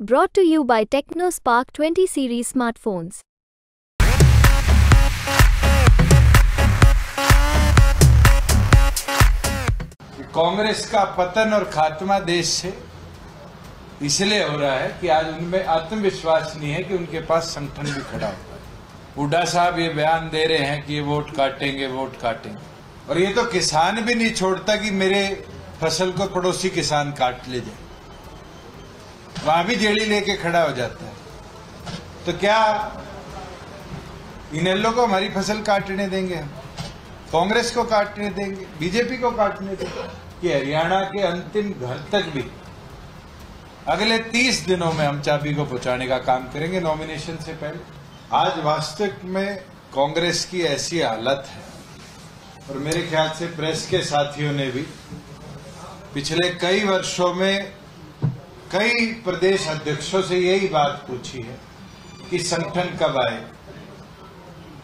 Brought to you by TechnoSpark 20 series smartphones. Congress का पतन और खात्मा देश से इसलिए हो रहा है कि आज उनमें आत्मविश्वास नहीं है कि उनके पास संगठन भी खड़ा होगा। हुड्डा साहब ये बयान दे रहे हैं कि ये वोट काटेंगे, और ये तो किसान भी नहीं छोड़ता कि मेरे फसल को पड़ोसी किसान काट ले जाए, वहां भी जेड़ी लेके खड़ा हो जाता है। तो क्या इनेलो को हमारी फसल काटने देंगे हम? कांग्रेस को काटने देंगे? बीजेपी को काटने देंगे? कि हरियाणा के अंतिम घर तक भी अगले 30 दिनों में हम चाबी को पहुंचाने का काम करेंगे नॉमिनेशन से पहले। आज वास्तविक में कांग्रेस की ऐसी हालत है, और मेरे ख्याल से प्रेस के साथियों ने भी पिछले कई वर्षों में कई प्रदेश अध्यक्षों से यही बात पूछी है कि संगठन कब आए।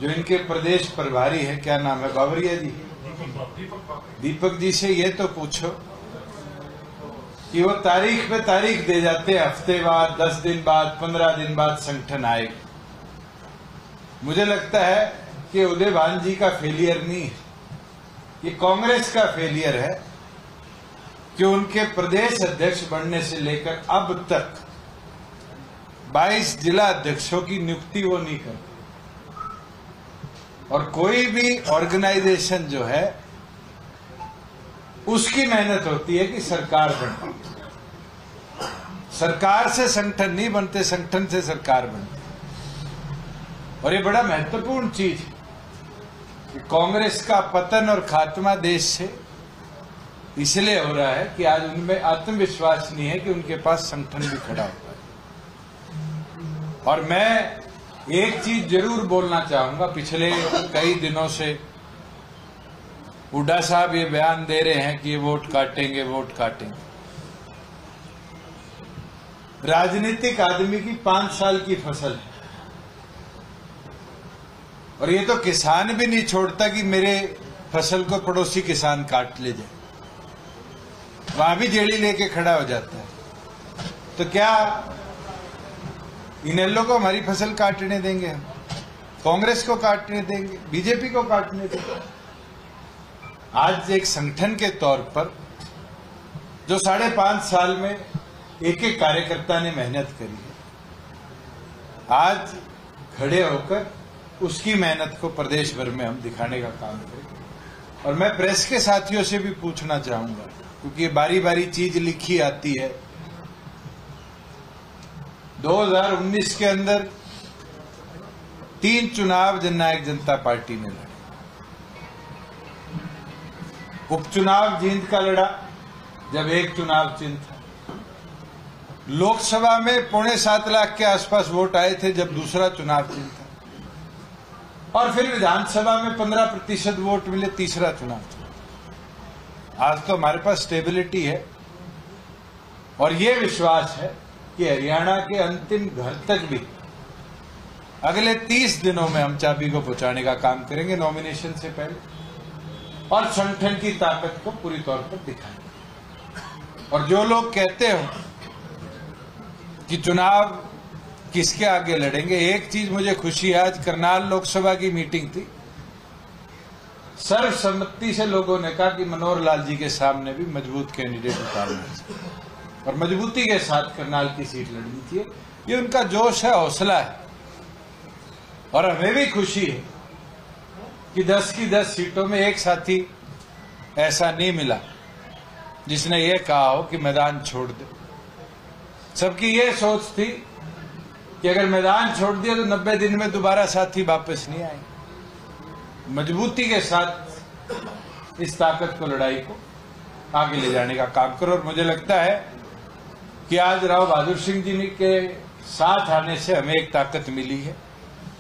जो इनके प्रदेश प्रभारी है, क्या नाम है, बावरिया जी, दीपक जी से ये तो पूछो कि वो तारीख पे तारीख दे जाते हैं, हफ्ते बाद, 10 दिन बाद, 15 दिन बाद संगठन आएगा। मुझे लगता है कि उदय भान जी का फेलियर नहीं है, ये कांग्रेस का फेलियर है कि उनके प्रदेश अध्यक्ष बनने से लेकर अब तक 22 जिला अध्यक्षों की नियुक्ति वो नहीं करते। और कोई भी ऑर्गेनाइजेशन जो है उसकी मेहनत होती है कि सरकार बने। सरकार से संगठन नहीं बनते, संगठन से सरकार बनती। और ये बड़ा महत्वपूर्ण चीज है कि कांग्रेस का पतन और खात्मा देश से इसलिए हो रहा है कि आज उनमें आत्मविश्वास नहीं है कि उनके पास संगठन भी खड़ा होगा। और मैं एक चीज जरूर बोलना चाहूंगा, पिछले कई दिनों से हुड्डा साहब ये बयान दे रहे हैं कि ये वोट काटेंगे। राजनीतिक आदमी की 5 साल की फसल है, और ये तो किसान भी नहीं छोड़ता कि मेरे फसल को पड़ोसी किसान काट ले जाए, वहां भी जेड़ी लेके खड़ा हो जाता है। तो क्या इनेलो को हमारी फसल काटने देंगे हम? कांग्रेस को काटने देंगे? बीजेपी को काटने देंगे? आज एक संगठन के तौर पर जो 5.5 साल में एक एक कार्यकर्ता ने मेहनत करी है, आज खड़े होकर उसकी मेहनत को प्रदेश भर में हम दिखाने का काम करेंगे। और मैं प्रेस के साथियों से भी पूछना चाहूंगा, क्योंकि ये बारी बारी चीज लिखी आती है। 2019 के अंदर 3 चुनाव जननायक जनता पार्टी ने लड़े। उपचुनाव जींद का लड़ा जब एक चुनाव चिन्ह था। लोकसभा में 6.25 लाख के आसपास वोट आए थे जब दूसरा चुनाव चिन्ह था। और फिर विधानसभा में 15% वोट मिले, तीसरा चुनाव था। आज तो हमारे पास स्टेबिलिटी है, और ये विश्वास है कि हरियाणा के अंतिम घर तक भी अगले 30 दिनों में हम चाबी को पहुंचाने का काम करेंगे नॉमिनेशन से पहले, और संगठन की ताकत को पूरी तौर पर दिखाएंगे। और जो लोग कहते हो कि चुनाव किसके आगे लड़ेंगे, एक चीज मुझे खुशी है, आज करनाल लोकसभा की मीटिंग थी, सर्वसम्मति से लोगों ने कहा कि मनोहर लाल जी के सामने भी मजबूत कैंडिडेट उतारना चाहिए और मजबूती के साथ करनाल की सीट लड़नी चाहिए। ये उनका जोश है, हौसला है। और हमें भी खुशी है कि 10 की 10 सीटों में एक साथी ऐसा नहीं मिला जिसने ये कहा हो कि मैदान छोड़ दे। सबकी ये सोच थी कि अगर मैदान छोड़ दिया तो 90 दिन में दोबारा साथी वापस नहीं आएंगे। मजबूती के साथ इस ताकत को, लड़ाई को आगे ले जाने का काम करो। और मुझे लगता है कि आज राव बहादुर सिंह जी के साथ आने से हमें एक ताकत मिली है,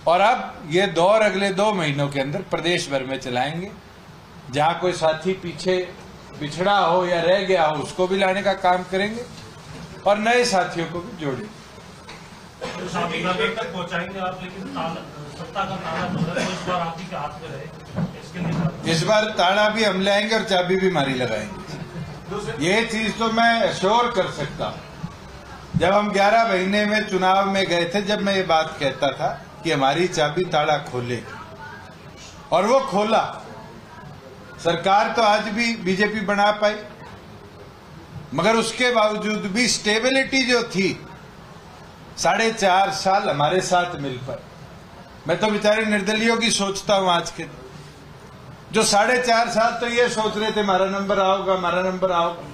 और अब ये दौर अगले 2 महीनों के अंदर प्रदेश भर में चलाएंगे। जहां कोई साथी पीछे पिछड़ा हो या रह गया हो उसको भी लाने का काम करेंगे, और नए साथियों को भी जोड़ेंगे। तक पहुंचाएंगे आप, लेकिन सत्ता का ताना तो इस बार आप ही के हाथ में रहे, इसके लिए इस बार ताना भी हम लाएंगे और चाबी भी मारी लगाएंगे। ये चीज तो मैं श्योर कर सकता हूं जब हम 11 महीने में चुनाव में गए थे, जब मैं ये बात कहता था कि हमारी चाबी ताला खोले, और वो खोला। सरकार तो आज भी बीजेपी बना पाई, मगर उसके बावजूद भी स्टेबिलिटी जो थी 4.5 साल हमारे साथ मिल पाई। मैं तो बेचारे निर्दलियों की सोचता हूं आज के, जो 4.5 साल तो ये सोच रहे थे हमारा नंबर आओगा, हमारा नंबर आओगा।